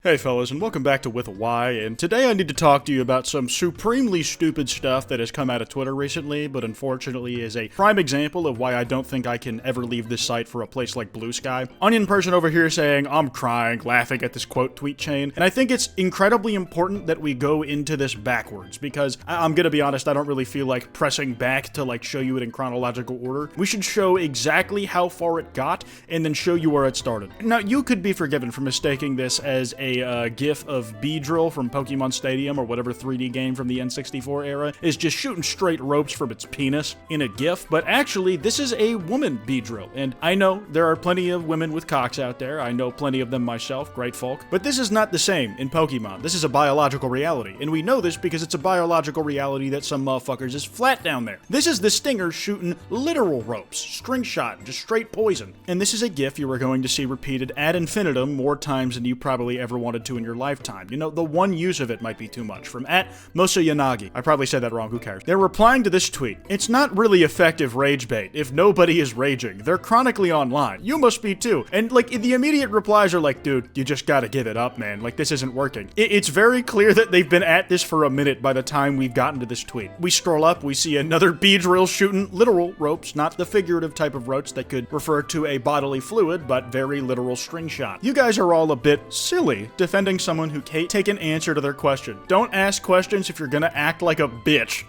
Hey fellas, and welcome back to With a Y, and today I need to talk to you about some supremely stupid stuff that has come out of Twitter recently, but unfortunately is a prime example of why I don't think I can ever leave this site for a place like Blue Sky. Onion person over here saying, I'm crying, laughing at this quote tweet chain, and I think it's incredibly important that we go into this backwards, because I'm gonna be honest, I don't really feel like pressing back to show you it in chronological order. We should show exactly how far it got, and then show you where it started. Now, you could be forgiven for mistaking this as a gif of Beedrill from Pokemon Stadium or whatever 3D game from the N64 era is just shooting straight ropes from its penis in a gif, but actually this is a woman Beedrill, and I know there are plenty of women with cocks out there, I know plenty of them myself, great folk, but this is not the same in Pokemon. This is a biological reality, and we know this because it's a biological reality that some motherfuckers is flat down there. This is the Stinger shooting literal ropes, string shot, just straight poison, and this is a gif you are going to see repeated ad infinitum more times than you probably ever wanted to in your lifetime. You know, the one use of it might be too much. From @Mosayanagi. I probably said that wrong, who cares? They're replying to this tweet. It's not really effective rage bait if nobody is raging. They're chronically online. You must be too. And the immediate replies are like, dude, you just gotta give it up, man. This isn't working. It's very clear that they've been at this for a minute by the time we've gotten to this tweet. We scroll up, we see another Beedrill shooting literal ropes, not the figurative type of ropes that could refer to a bodily fluid, but very literal string shot. You guys are all a bit silly defending someone who can't take an answer to their question. Don't ask questions if you're gonna act like a bitch.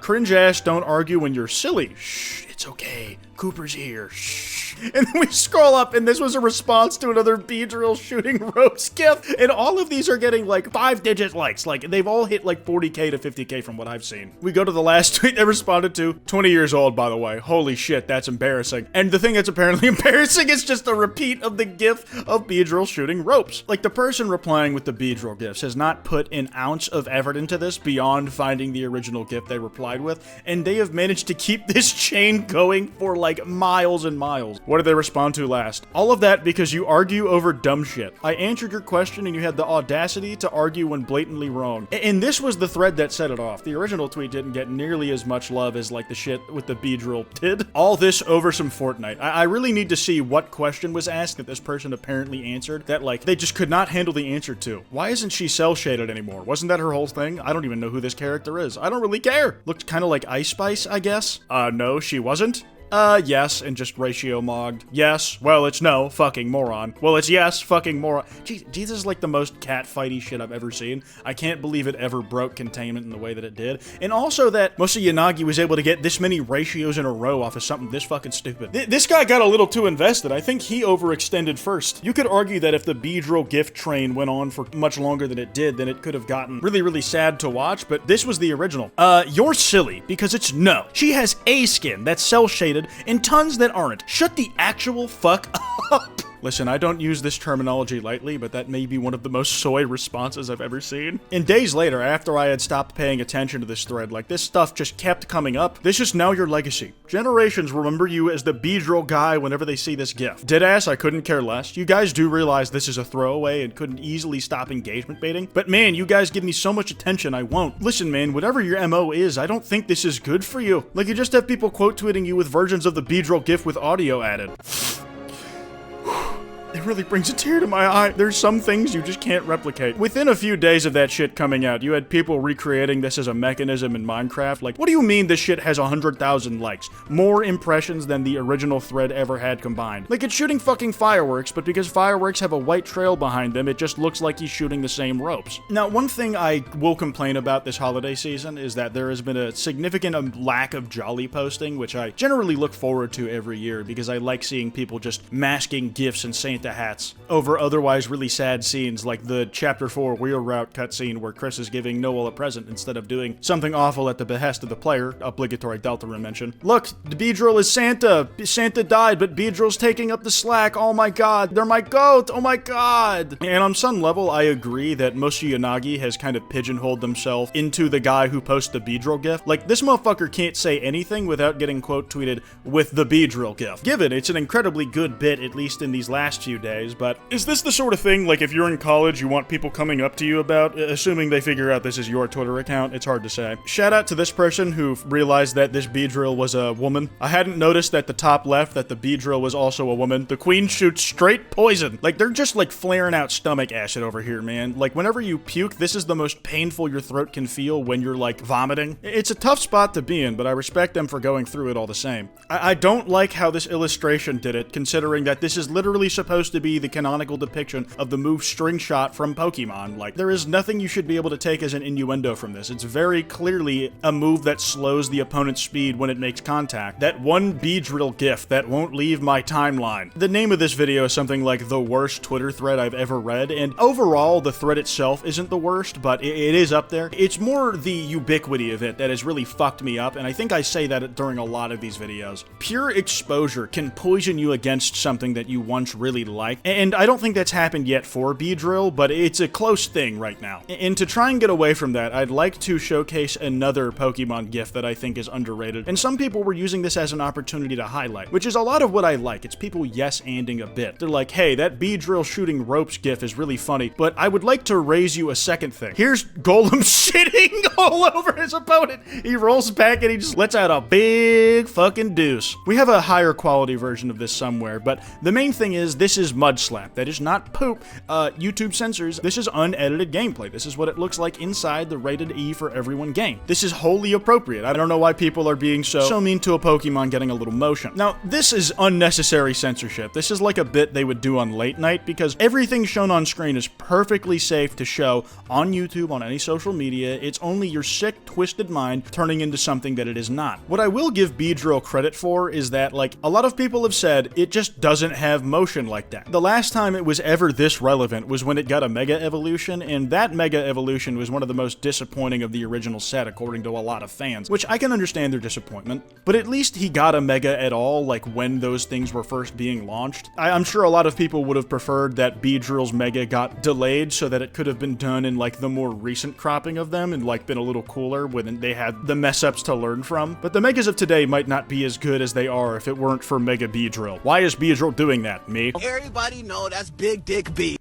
Cringe ass, don't argue when you're silly. Shh, it's okay. Cooper's here. Shh. And then we scroll up, and this was a response to another Beedrill shooting ropes gif, and all of these are getting 5-digit likes. They've all hit 40k to 50k from what I've seen. We go to the last tweet they responded to. 20 years old, by the way. Holy shit, that's embarrassing. And the thing that's apparently embarrassing is just a repeat of the gif of Beedrill shooting ropes. The person replying with the Beedrill gifs has not put an ounce of effort into this beyond finding the original gif they replied with, and they have managed to keep this chain going for miles and miles. What did they respond to last? All of that because you argue over dumb shit. I answered your question and you had the audacity to argue when blatantly wrong. And this was the thread that set it off. The original tweet didn't get nearly as much love as the shit with the Beedrill did. All this over some Fortnite. I really need to see what question was asked that this person apparently answered that they just could not handle the answer to. Why isn't she cell shaded anymore? Wasn't that her whole thing? I don't even know who this character is. I don't really care. Looked kind of like Ice Spice, I guess. No, she wasn't. Yes, and just ratio mogged. Yes, well, it's no, fucking moron. Well, it's yes, fucking moron. Jeez, this is the most catfighty shit I've ever seen. I can't believe it ever broke containment in the way that it did. And also that Mosayanagi was able to get this many ratios in a row off of something this fucking stupid. This guy got a little too invested. I think he overextended first. You could argue that if the Beedrill gift train went on for much longer than it did, then it could have gotten really, really sad to watch, but this was the original. You're silly, because it's no. She has a skin that's cell-shaded and tons that aren't. Shut the actual fuck up. Listen, I don't use this terminology lightly, but that may be one of the most soy responses I've ever seen. And days later, after I had stopped paying attention to this thread, this stuff just kept coming up. This is now your legacy. Generations remember you as the Beedrill guy whenever they see this gif. Deadass, I couldn't care less. You guys do realize this is a throwaway and couldn't easily stop engagement baiting, but man, you guys give me so much attention, I won't. Listen, man, whatever your MO is, I don't think this is good for you. You just have people quote tweeting you with versions of the Beedrill gif with audio added. It really brings a tear to my eye. There's some things you just can't replicate. Within a few days of that shit coming out, you had people recreating this as a mechanism in Minecraft. What do you mean this shit has 100,000 likes? More impressions than the original thread ever had combined. It's shooting fucking fireworks, but because fireworks have a white trail behind them, it just looks like he's shooting the same ropes. Now, one thing I will complain about this holiday season is that there has been a significant lack of jolly posting, which I generally look forward to every year because I like seeing people just masking gifs and Santa hats over otherwise really sad scenes like the Chapter 4 wheel route cutscene where Chris is giving Noel a present instead of doing something awful at the behest of the player, obligatory Deltarune mention. Look, the Beedrill is Santa. Santa died, but Beedrill's taking up the slack. Oh my god, they're my goat. Oh my god. And on some level, I agree that Mosayanagi has kind of pigeonholed himself into the guy who posts the Beedrill gif. This motherfucker can't say anything without getting quote tweeted with the Beedrill gif. Given it's an incredibly good bit, at least in these last few days, but is this the sort of thing, like, if you're in college, you want people coming up to you about, assuming they figure out this is your Twitter account? It's hard to say. Shout out to this person who realized that this Beedrill was a woman. I hadn't noticed at the top left that the Beedrill was also a woman. The queen shoots straight poison. Like, they're just, like, flaring out stomach acid over here, man. Like, whenever you puke, this is the most painful your throat can feel when you're, like, vomiting. It's a tough spot to be in, but I respect them for going through it all the same. I don't like how this illustration did it, considering that this is literally supposed to be the canonical depiction of the move String Shot from Pokemon. Like, there is nothing you should be able to take as an innuendo from this. It's very clearly a move that slows the opponent's speed when it makes contact. That one Beedrill gif that won't leave my timeline. The name of this video is something like the worst Twitter thread I've ever read, and overall, the thread itself isn't the worst, but it is up there. It's more the ubiquity of it that has really fucked me up, and I think I say that during a lot of these videos. Pure exposure can poison you against something that you once really liked, and I don't think that's happened yet for Beedrill, but it's a close thing right now. And to try and get away from that, I'd like to showcase another Pokemon gif that I think is underrated, and some people were using this as an opportunity to highlight, which is a lot of what I like. It's people yes-anding a bit. They're like, hey, that Beedrill shooting ropes gif is really funny, but I would like to raise you a second thing. Here's Golem shitting all over his opponent. He rolls back and he just lets out a big fucking deuce. We have a higher quality version of this somewhere, but the main thing is this is Mud Slap. That is not poop. YouTube censors. This is unedited gameplay. This is what it looks like inside the rated E for everyone game. This is wholly appropriate. I don't know why people are being so mean to a Pokemon getting a little motion. Now, this is unnecessary censorship. This is like a bit they would do on late night because everything shown on screen is perfectly safe to show on YouTube, on any social media. It's only your sick, twisted mind turning into something that it is not. What I will give Beedrill credit for is that, like, a lot of people have said it just doesn't have motion like that. The last time it was ever this relevant was when it got a Mega Evolution, and that Mega Evolution was one of the most disappointing of the original set, according to a lot of fans, which I can understand their disappointment, but at least he got a Mega at all, like, when those things were first being launched. I'm sure a lot of people would have preferred that Beedrill's Mega got delayed so that it could have been done in, like, the more recent cropping of them and, like, been a little cooler when they had the mess-ups to learn from. But the Megas of today might not be as good as they are if it weren't for Mega Beedrill. Why is Beedrill doing that, me? Everybody know that's Big Dick B.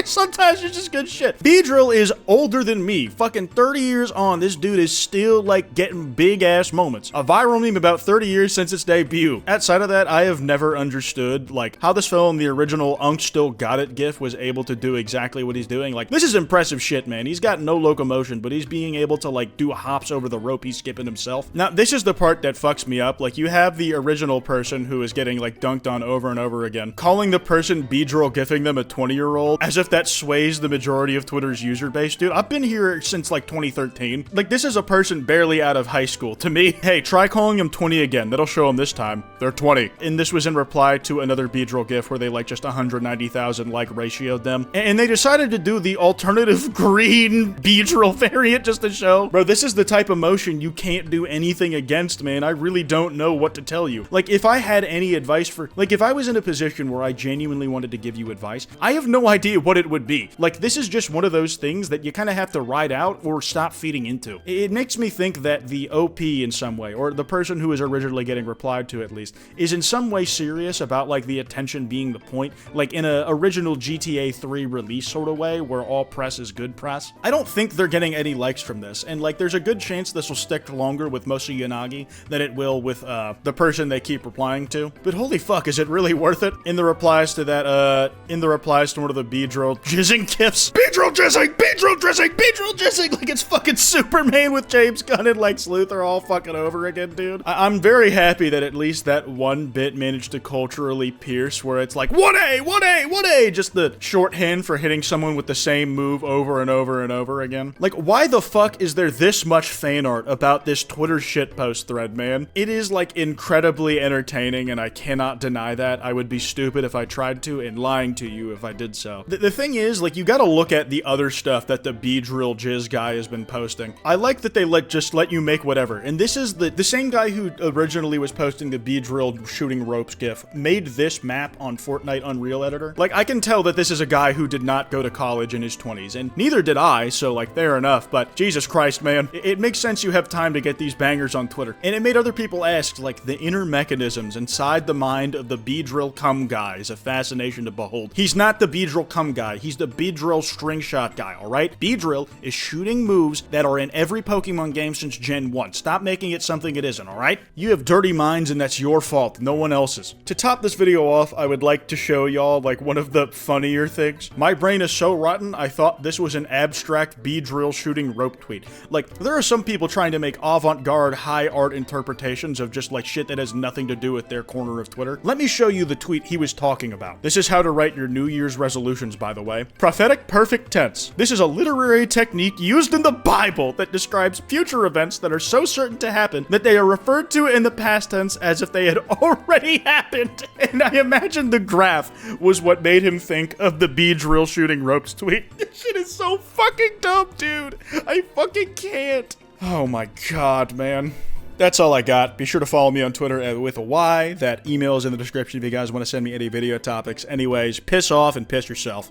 Sometimes it's just good shit. Beedrill is older than me. Fucking 30 years on, this dude is still, like, getting big-ass moments. A viral meme about 30 years since its debut. Outside of that, I have never understood, like, how this fellow in the original Unk Still Got It gif was able to do exactly what he's doing. Like, this is impressive shit, man. He's got no locomotion, but he's being able to, like, do hops over the rope he's skipping himself. Now, this is the part that fucks me up. Like, you have the original person who is getting, like, dunked on over and over again, calling the person Beedrill gifting them a 20-year-old as if that sways the majority of Twitter's user base. Dude, I've been here since like 2013. Like, this is a person barely out of high school. To me, hey, try calling them 20 again. That'll show them this time. They're 20. And this was in reply to another Beedrill gif where they like just 190,000 like ratioed them. And they decided to do the alternative green Beedrill variant just to show. Bro, this is the type of motion you can't do anything against, man. I really don't know what to tell you. Like, if I had any advice for, like, if I was in a position where I genuinely wanted to give you advice, I have no idea what it would be. Like, this is just one of those things that you kind of have to ride out or stop feeding into. It makes me think that the OP in some way, or the person who is originally getting replied to at least, is in some way serious about, like, the attention being the point, like in a original GTA 3 release sort of way where all press is good press. I don't think they're getting any likes from this, and like, there's a good chance this will stick longer with Moshi Yanagi than it will with the person they keep replying to. But holy fuck, is it really worth it? In the replies to that, in the replies to one of the Beedrill jizzing gifs, Beedrill jizzing, Beedrill jizzing, Beedrill jizzing, like it's fucking Superman with James Gunn and Lex Luthor all fucking over again, dude. I'm very happy that at least that one bit managed to culturally pierce where it's like 1A, 1A, 1A, just the shorthand for hitting someone with the same move over and over and over again. Like, why the fuck is there this much fan art about this Twitter shitpost thread, man? It is like incredibly entertaining and I cannot deny that. I would be stupid if I tried to and lying to you if I did so. The thing thing is, like, you gotta look at the other stuff that the Beedrill jizz guy has been posting. I like that they just let you make whatever. And this is the same guy who originally was posting the Beedrill shooting ropes gif made this map on Fortnite Unreal Editor. Like, I can tell that this is a guy who did not go to college in his 20s, and neither did I, so, like, fair enough, but Jesus Christ, man. It makes sense you have time to get these bangers on Twitter. And it made other people ask, like, the inner mechanisms inside the mind of the Beedrill cum guy is a fascination to behold. He's not the Beedrill cum guy, he's the Beedrill string shot guy, alright? Beedrill is shooting moves that are in every Pokemon game since Gen 1. Stop making it something it isn't, alright? You have dirty minds and that's your fault, no one else's. To top this video off, I would like to show y'all, like, one of the funnier things. My brain is so rotten, I thought this was an abstract Beedrill shooting rope tweet. Like, there are some people trying to make avant-garde high art interpretations of just, like, shit that has nothing to do with their corner of Twitter. Let me show you the tweet he was talking about. This is how to write your New Year's resolutions, by the way. Prophetic perfect tense. This is a literary technique used in the Bible that describes future events that are so certain to happen that they are referred to in the past tense as if they had already happened. And I imagine the graph was what made him think of the Beedrill shooting ropes tweet. This shit is so fucking dumb, dude. I fucking can't. Oh my god, man. That's all I got. Be sure to follow me on Twitter with a Y. That email is in the description if you guys want to send me any video topics. Anyways, piss off and piss yourself.